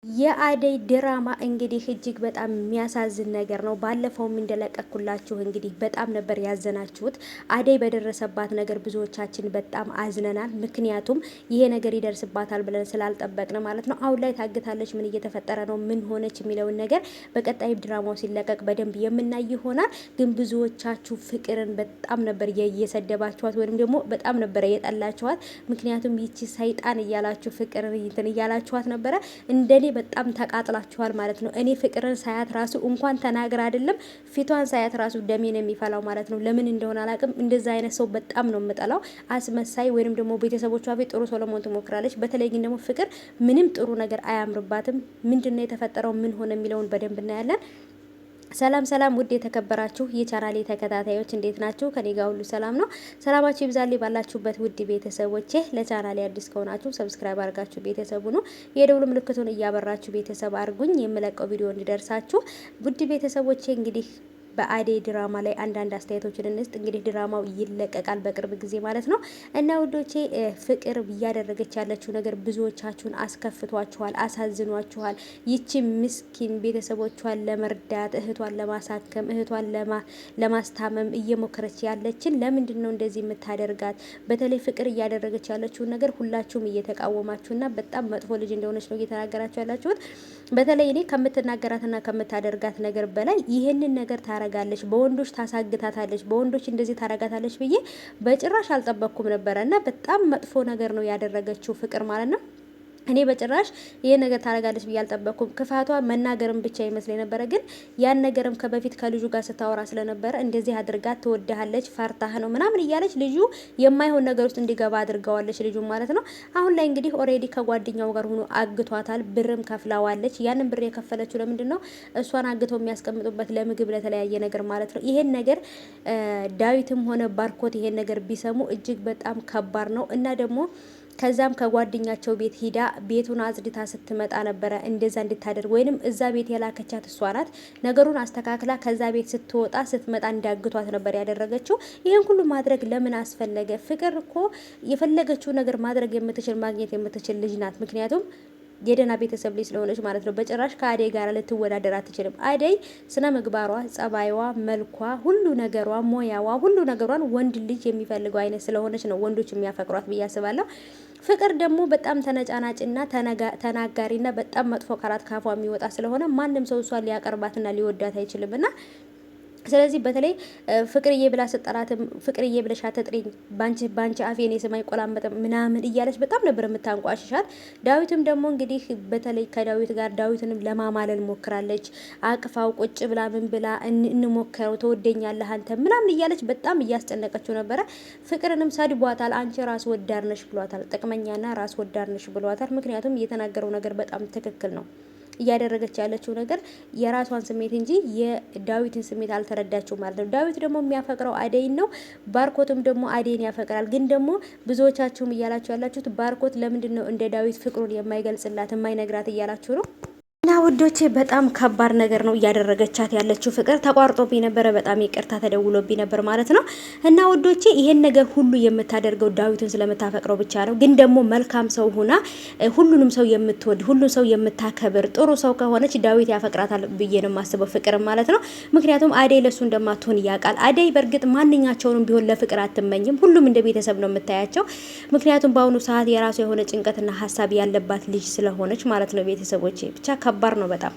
የአደይ ድራማ እንግዲህ እጅግ በጣም የሚያሳዝን ነገር ነው። ባለፈውም እንደለቀኩላችሁ እንግዲህ በጣም ነበር ያዘናችሁት። አደይ በደረሰባት ነገር ብዙዎቻችን በጣም አዝነናል። ምክንያቱም ይሄ ነገር ይደርስባታል ብለን ስላልጠበቅን ማለት ነው። አሁን ላይ ታግታለች። ምን እየተፈጠረ ነው? ምን ሆነች? የሚለውን ነገር በቀጣይ ድራማው ሲለቀቅ በደንብ የምናይ ይሆናል። ግን ብዙዎቻችሁ ፍቅርን በጣም ነበር እየሰደባችኋት ወይም ደግሞ በጣም ነበር የጠላችኋት። ምክንያቱም ይቺ ሰይጣን እያላችሁ ፍቅርን እንትን እያላችኋት ነበረ። እንደኔ በጣም ተቃጥላችኋል ማለት ነው። እኔ ፍቅርን ሳያት ራሱ እንኳን ተናግራ አይደለም ፊቷን ሳያት ራሱ ደሜን የሚፈላው ማለት ነው። ለምን እንደሆነ አላውቅም። እንደዛ አይነት ሰው በጣም ነው የምጠላው። አስመሳይ ወይንም ደግሞ ቤተሰቦቿ ቤት ጥሩ ሰው ለመሆን ትሞክራለች። በተለይ ግን ደግሞ ፍቅር ምንም ጥሩ ነገር አያምርባትም። ምንድነው የተፈጠረው? ምን ሆነ? የሚለውን በደንብ እናያለን። ሰላም ሰላም ውድ የተከበራችሁ የቻናሌ ተከታታዮች እንዴት ናችሁ? ከኔ ጋር ሁሉ ሰላም ነው። ሰላማችሁ ይብዛልኝ ባላችሁበት ውድ ቤተሰቦቼ። ለቻናሌ አዲስ ከሆናችሁ ሰብስክራይብ አድርጋችሁ ቤተሰቡ ነው የደውል ምልክቱን እያበራችሁ ቤተሰብ አድርጉኝ። የምለቀው ቪዲዮ እንዲደርሳችሁ ውድ ቤተሰቦቼ። እንግዲህ በአደይ ድራማ ላይ አንዳንድ አስተያየቶችን እንስጥ። እንግዲህ ድራማው ይለቀቃል በቅርብ ጊዜ ማለት ነው። እና ውዶቼ ፍቅር እያደረገች ያለችው ነገር ብዙዎቻችሁን አስከፍቷችኋል፣ አሳዝኗችኋል። ይቺ ምስኪን ቤተሰቦቿን ለመርዳት እህቷን ለማሳከም እህቷን ለማስታመም እየሞከረች ያለችን ለምንድን ነው እንደዚህ የምታደርጋት? በተለይ ፍቅር እያደረገች ያለችውን ነገር ሁላችሁም እየተቃወማችሁና በጣም መጥፎ ልጅ እንደሆነች ነው እየተናገራችሁ ያላችሁት። በተለይ እኔ ከምትናገራትና ከምታደርጋት ነገር በላይ ይህንን ነገር ታረጋለች፣ በወንዶች ታሳግታታለች፣ በወንዶች እንደዚህ ታረጋታለች ብዬ በጭራሽ አልጠበቅኩም ነበረ። እና በጣም መጥፎ ነገር ነው ያደረገችው ፍቅር ማለት ነው። እኔ በጭራሽ ይሄ ነገር ታረጋለች ብዬ አልጠበቅኩም። ክፋቷ መናገርም ብቻ ይመስለኝ ነበረ። ግን ያን ነገርም ከበፊት ከልጁ ጋር ስታወራ ስለነበረ እንደዚህ አድርጋት ትወድሃለች፣ ፈርታህ ነው ምናምን እያለች ልጁ የማይሆን ነገር ውስጥ እንዲገባ አድርገዋለች ልጁ ማለት ነው። አሁን ላይ እንግዲህ ኦሬዲ ከጓደኛው ጋር ሆኖ አግቷታል። ብርም ከፍላዋለች። ያንን ብር የከፈለችው ለምንድን ነው? እሷን አግተው የሚያስቀምጡበት ለምግብ ለተለያየ ነገር ማለት ነው። ይሄን ነገር ዳዊትም ሆነ ባርኮት ይሄን ነገር ቢሰሙ እጅግ በጣም ከባድ ነው። እና ደግሞ ከዛም ከጓደኛቸው ቤት ሂዳ ቤቱን አጽድታ ስትመጣ ነበረ እንደዛ እንድታደርግ ወይንም እዛ ቤት የላከቻት እሷ ናት። ነገሩን አስተካክላ ከዛ ቤት ስትመጣ እንዳግቷት ነበር ያደረገችው። ይሄን ሁሉ ማድረግ ለምን አስፈለገ? ፍቅር እኮ የፈለገችው ነገር ማድረግ የምትችል ማግኘት የምትችል ልጅ ናት። ምክንያቱም የደህና ቤተሰብ ልጅ ስለሆነች ማለት ነው። በጭራሽ ከአደይ ጋር ልትወዳደር አትችልም። አደይ ስነ ምግባሯ፣ ጸባይዋ፣ መልኳ፣ ሁሉ ነገሯ፣ ሞያዋ፣ ሁሉ ነገሯን ወንድ ልጅ የሚፈልገው አይነት ስለሆነች ነው ወንዶች የሚያፈቅሯት ብዬ አስባለሁ። ፍቅር ደግሞ በጣም ተነጫናጭና ተናጋሪና በጣም መጥፎ ቃላት ካፏ የሚወጣ ስለሆነ ማንም ሰው እሷን ሊያቀርባትና ሊወዳት አይችልምና ስለዚህ በተለይ ፍቅርዬ ብላ ስጠራትም ፍቅርዬ ብለሽ አትጥሪኝ፣ ባንቺ አፌን የሰማይ ቆላመጠ ምናምን እያለች በጣም ነበር የምታንቋሽሻት። ዳዊትም ደግሞ እንግዲህ በተለይ ከዳዊት ጋር ዳዊትንም ለማማለል ሞክራለች። አቅፋው ቁጭ ብላ ምን ብላ እንሞክረው ተወደኛለህ አንተ ምናምን እያለች በጣም እያስጨነቀችው ነበረ። ፍቅርንም ሰድቧታል። አንቺ ራስ ወዳድ ነሽ ብሏታል። ጥቅመኛና ራስ ወዳድ ነሽ ብሏታል። ምክንያቱም የተናገረው ነገር በጣም ትክክል ነው። እያደረገች ያለችው ነገር የራሷን ስሜት እንጂ የዳዊትን ስሜት አልተረዳችው ማለት ነው። ዳዊት ደግሞ የሚያፈቅረው አደይን ነው። ባርኮትም ደግሞ አደይን ያፈቅራል። ግን ደግሞ ብዙዎቻችሁም እያላችሁ ያላችሁት ባርኮት ለምንድን ነው እንደ ዳዊት ፍቅሩን የማይገልጽላት የማይነግራት እያላችሁ ነው። እና ውዶቼ በጣም ከባድ ነገር ነው እያደረገቻት ያለችው ፍቅር። ተቋርጦብኝ ነበረ፣ በጣም ይቅርታ ተደውሎብኝ ነበር ማለት ነው። እና ውዶቼ ይሄን ነገር ሁሉ የምታደርገው ዳዊትን ስለምታፈቅረው ብቻ ነው። ግን ደግሞ መልካም ሰው ሆና ሁሉንም ሰው የምትወድ ሁሉ ሰው የምታከብር ጥሩ ሰው ከሆነች ዳዊት ያፈቅራታል ብዬ ነው የማስበው ፍቅር ማለት ነው። ምክንያቱም አደይ ለሱ እንደማትሆን ያውቃል። አደይ በእርግጥ ማንኛቸውንም ቢሆን ለፍቅር አትመኝም። ሁሉም እንደ ቤተሰብ ነው የምታያቸው። ምክንያቱም በአሁኑ ሰዓት የራሷ የሆነ ጭንቀትና ሀሳብ ያለባት ልጅ ስለሆነች ማለት ነው። ቤተሰቦቼ ብቻ ከባድ ነው በጣም።